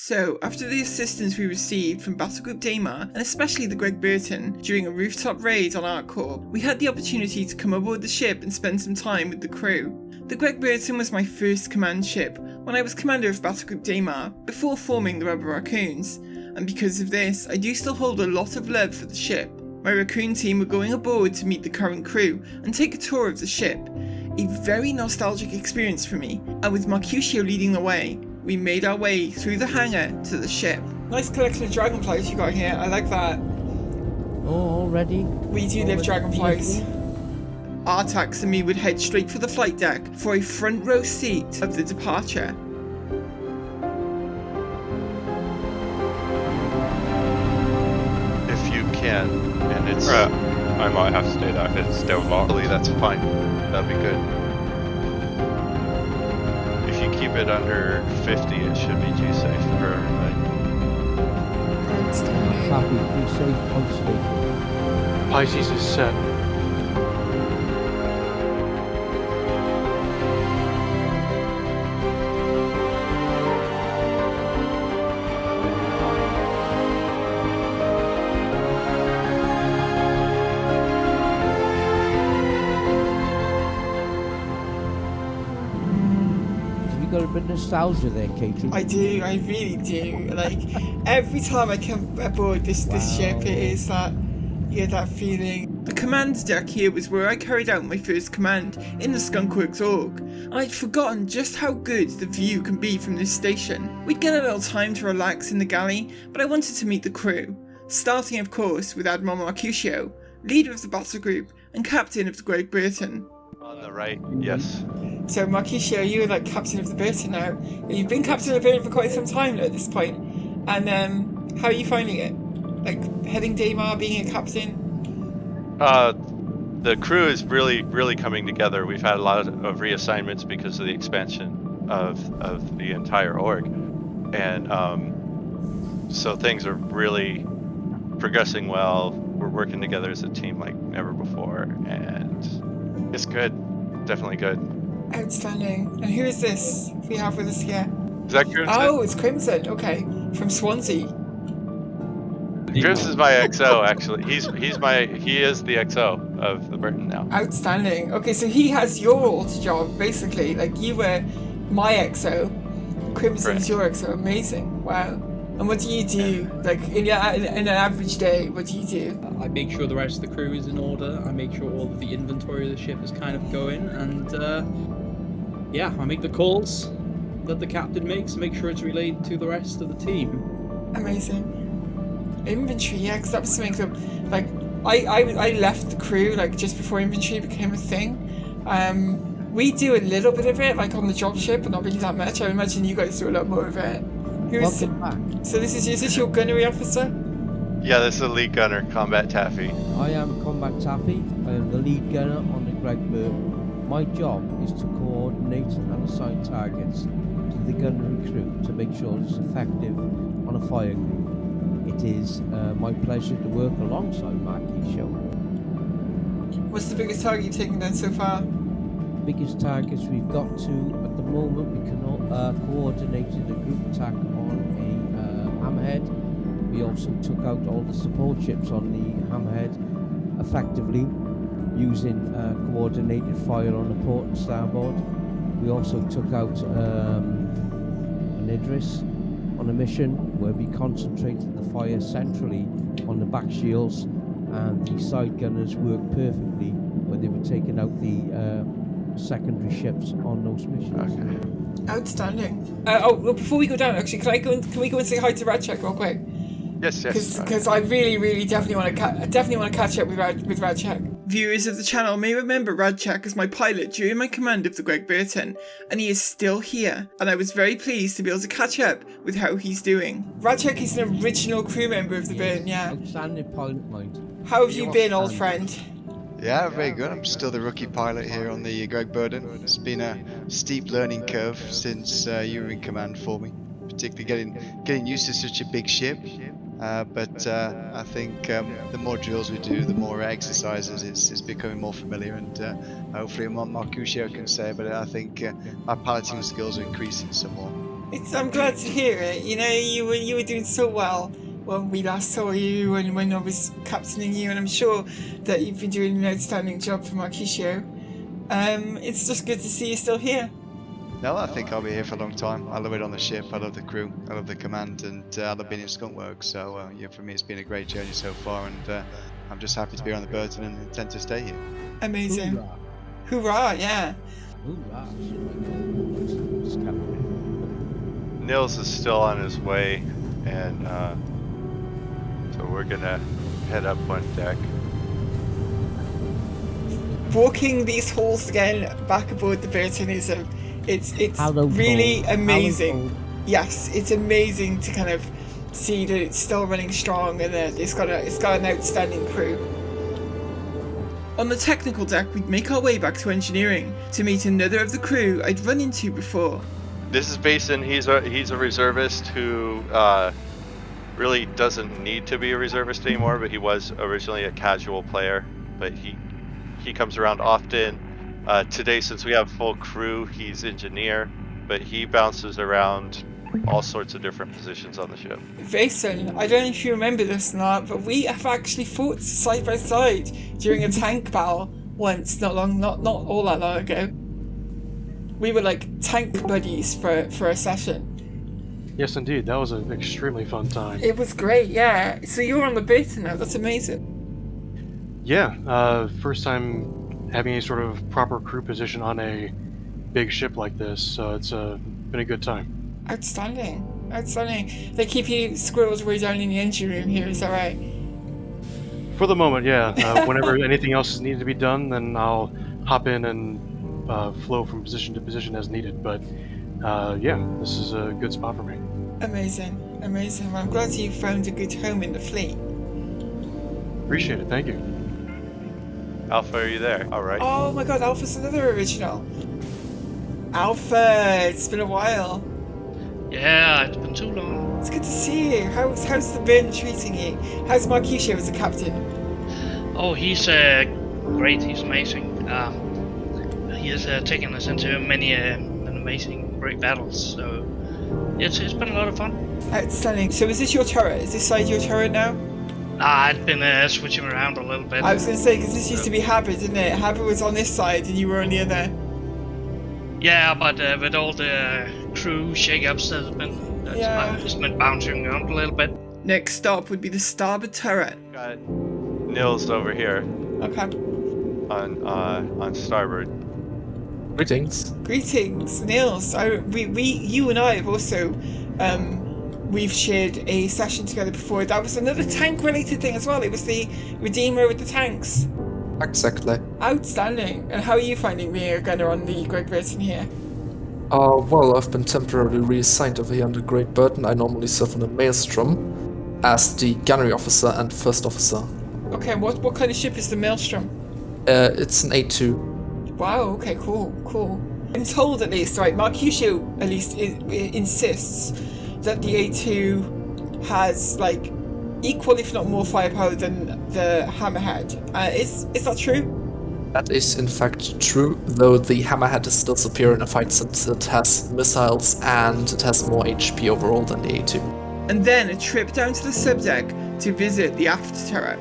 So, after the assistance we received from Battlegroup Daymar, and especially the Greg Burton, during a rooftop raid on our corps, we had the opportunity to come aboard the ship and spend some time with the crew. The Greg Burton was my first command ship when I was commander of Battlegroup Daymar, before forming the Rubber Raccoons, and because of this, I do still hold a lot of love for the ship. My Raccoon team were going aboard to meet the current crew and take a tour of the ship, a very nostalgic experience for me, and with Mercutio leading the way, we made our way through the hangar to the ship. Nice collection of dragonflies you got here, I like that. Oh, already? We do love dragonflies. Artax and me would head straight for the flight deck for a front row seat of the departure. If you can, and it's... I might have to do that if it's still locked. That's fine. That'd be good. If you keep it under 50, it should be too safe for everybody. Happy, be safe, on Pisces is set. Got a bit of nostalgia there, Katie. I do, I really do. Like, every time I come aboard this ship, it is that, that feeling. The command deck here was where I carried out my first command in the Skunk Works org. I'd forgotten just how good the view can be from this station. We'd get a little time to relax in the galley, but I wanted to meet the crew, starting of course with Admiral Mercutio, leader of the battle group and captain of the Greg Burton. On the right, yes. So Mercutio, you're like captain of the Burton now. You've been captain of the Burton for quite some time at this point. And how are you finding it? Like heading Daymar, being a captain? The crew is really coming together. We've had a lot of reassignments because of the expansion of the entire org. And so things are really progressing well. We're working together as a team like never before. And it's good. Definitely good. Outstanding. And who is this we have with us here? Is that Crimson? Oh, it's Crimson. Okay, from Swansea. Crimson's my XO actually. He is the XO of the Burton now. Outstanding. Okay, so he has your old job basically. Like you were my XO, Crimson's your XO. Amazing. Wow. And what do you do? Like in an average day, what do you do? I make sure the rest of the crew is in order. I make sure all of the inventory of the ship is kind of going, and I make the calls that the captain makes, make sure it's relayed to the rest of the team. Amazing. Inventory, yeah, because that was something that, like, I left the crew like just before inventory became a thing. We do a little bit of it, like on the drop ship, but not really that much. I imagine you guys do a lot more of it. Welcome back. So is this your gunnery officer? Yeah, this is the lead gunner, Combat Taffy. I am Combat Taffy. I am the lead gunner on the Greg Burton. My job is to coordinate and assign targets to the gunnery crew to make sure it's effective on a fire group. It is my pleasure to work alongside Mercutio. What's the biggest target you've taken down so far? Biggest targets we've got to at the moment, we can coordinated a group attack on a hammerhead. We also took out all the support ships on the hammerhead effectively using coordinated fire on the port and starboard. We also took out an Idris on a mission where we concentrated the fire centrally on the back shields, and the side gunners worked perfectly when they were taking out the secondary ships on those missions. Okay. Outstanding. Well, before we go down, actually, can we go and say hi to Radchak real quick? Yes. Because I really definitely want to catch up with Radchak. Viewers of the channel may remember Radchak as my pilot during my command of the Greg Burton, and he is still here, and I was very pleased to be able to catch up with how he's doing. Radchak is an original crew member of the Burton, yeah. Outstanding pilot mind. How have you been, old friend? Yeah, very good. I'm still the rookie pilot here on the Greg Burton. It's been a steep learning curve since you were in command for me, particularly getting used to such a big ship. But I think the more drills we do, the more exercises, it's becoming more familiar, and hopefully Mercutio can say, but I think our piloting skills are increasing some more. I'm glad to hear it. You know, you were doing so well when we last saw you and when I was captaining you, and I'm sure that you've been doing an outstanding job for Marcusio. It's just good to see you still here. No, I think I'll be here for a long time. I love it on the ship, I love the crew, I love the command, and I love being in Skunk Works. So yeah, for me it's been a great journey so far, and I'm just happy to be on the Burton and intend to stay here. Amazing. Hoorah. Hoorah, yeah. Hoorah. It's Captain. Nils is still on his way, and so we're gonna head up on deck. Walking these halls again back aboard the Burton is it's Hello, really Paul. amazing. Hello, Paul. Yes, it's amazing to kind of see that it's still running strong and that it's got an outstanding crew. On the technical deck, we'd make our way back to engineering to meet another of the crew I'd run into before. This is Basin. He's a reservist who really doesn't need to be a reservist anymore, but he was originally a casual player. But he comes around often. Today, since we have full crew, he's engineer, but he bounces around all sorts of different positions on the ship. Vason, I don't know if you remember this or not, but we have actually fought side by side during a tank battle once, not all that long ago. We were like tank buddies for a session. Yes, indeed. That was an extremely fun time. It was great, yeah. So you're on the Burton now, that's amazing. Yeah, first time having any sort of proper crew position on a big ship like this, so it's been a good time. Outstanding. They keep you squirreled way down in the engine room here, is that right? For the moment, yeah. Whenever anything else is needed to be done, then I'll hop in and flow from position to position as needed. But yeah, this is a good spot for me. Amazing. Well, I'm glad you found a good home in the fleet. Appreciate it, thank you. Alpha, are you there? All right. Oh my god, Alpha's another original. Alpha, it's been a while. Yeah, it's been too long. It's good to see you. How's the Burton treating you? How's Marcusio as a captain? Oh, he's great. He's amazing. He has taken us into many amazing great battles. So it's been a lot of fun. Outstanding. So is this your turret? Is this side your turret now? I've been switching around a little bit. I was going to say, because this used to be Habit, didn't it? Habit was on this side and you were on the other. Yeah, but with all the crew shake-ups that have been, I've just been bouncing around a little bit. Next stop would be the starboard turret. Got Nils over here Okay. on starboard. Greetings. Greetings, Niels. You and I have also, we've shared a session together before. That was another tank-related thing as well. It was the Redeemer with the tanks. Exactly. Outstanding. And how are you finding being a gunner on the Greg Burton here? Well, I've been temporarily reassigned over here under Greg Burton. I normally serve on the Maelstrom as the gunnery officer and first officer. Okay, what kind of ship is the Maelstrom? It's an A2. Wow, okay, cool. I'm told at least, right, Marcusio at least insists that the A2 has like equal if not more firepower than the Hammerhead. Is that true? That is in fact true, though the Hammerhead is still superior in a fight since it has missiles and it has more HP overall than the A2. And then a trip down to the subdeck to visit the aft turret.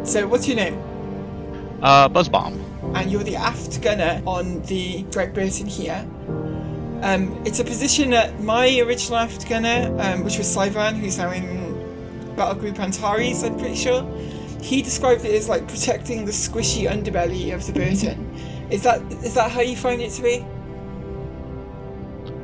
So what's your name? Buzzbomb. And you're the aft gunner on the Greg Burton here. It's a position that my original aft gunner, which was Sivan, who's now in Battlegroup Antares, I'm pretty sure, he described it as like protecting the squishy underbelly of the Burton. Is that how you find it to be?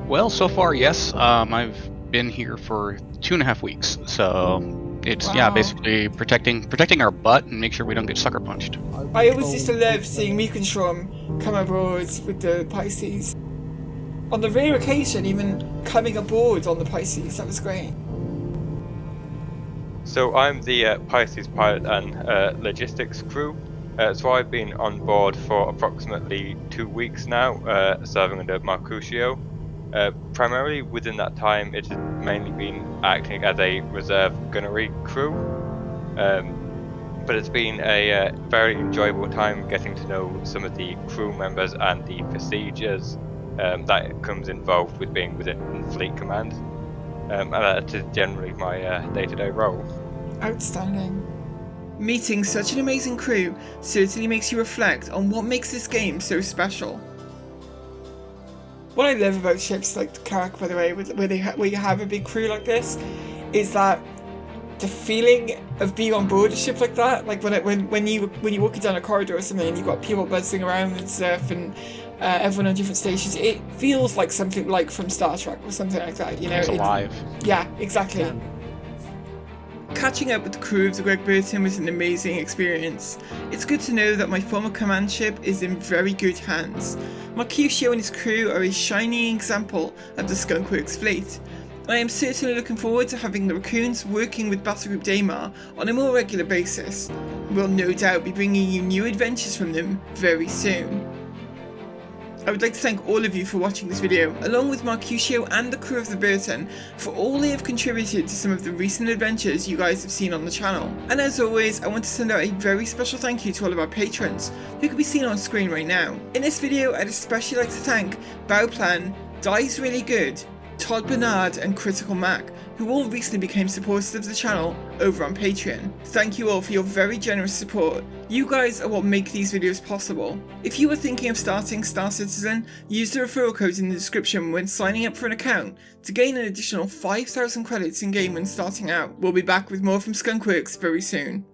Well, so far, yes. I've been here for 2.5 weeks, so it's basically protecting our butt and make sure we don't get sucker punched. I always used to love seeing Meekenstrom come aboard with the Pisces. On the rare occasion, even coming aboard on the Pisces, that was great. So I'm the Pisces pilot and logistics crew. So I've been on board for approximately 2 weeks now, serving under Marcusio. Primarily within that time, it has mainly been acting as a reserve gunnery crew. But it's been a very enjoyable time getting to know some of the crew members and the procedures. that comes involved with being within Fleet Command. And that is generally my day-to-day role. Outstanding. Meeting such an amazing crew certainly makes you reflect on what makes this game so special. What I love about ships like the Carrack, by the way, where you have a big crew like this, is that the feeling of being on board a ship like that, like when you're walking down a corridor or something and you've got people buzzing around and stuff, and everyone on different stations, it feels like something like from Star Trek or something like that. You know, It's alive. Yeah, exactly. Yeah. Catching up with the crew of the Greg Burton was an amazing experience. It's good to know that my former command ship is in very good hands. Mercutio and his crew are a shining example of the Skunk Works fleet. I am certainly looking forward to having the Raccoons working with Battlegroup Daymar on a more regular basis. We'll no doubt be bringing you new adventures from them very soon. I would like to thank all of you for watching this video, along with Mercutio and the crew of the Burton, for all they have contributed to some of the recent adventures you guys have seen on the channel. And as always, I want to send out a very special thank you to all of our patrons, who can be seen on screen right now. In this video, I'd especially like to thank Bowplan, Dies Really Good, Todd Bernard and Critical Mac, who all recently became supporters of the channel over on Patreon. Thank you all for your very generous support. You guys are what make these videos possible. If you are thinking of starting Star Citizen, use the referral code in the description when signing up for an account to gain an additional 5,000 credits in game when starting out. We'll be back with more from Skunk Works very soon.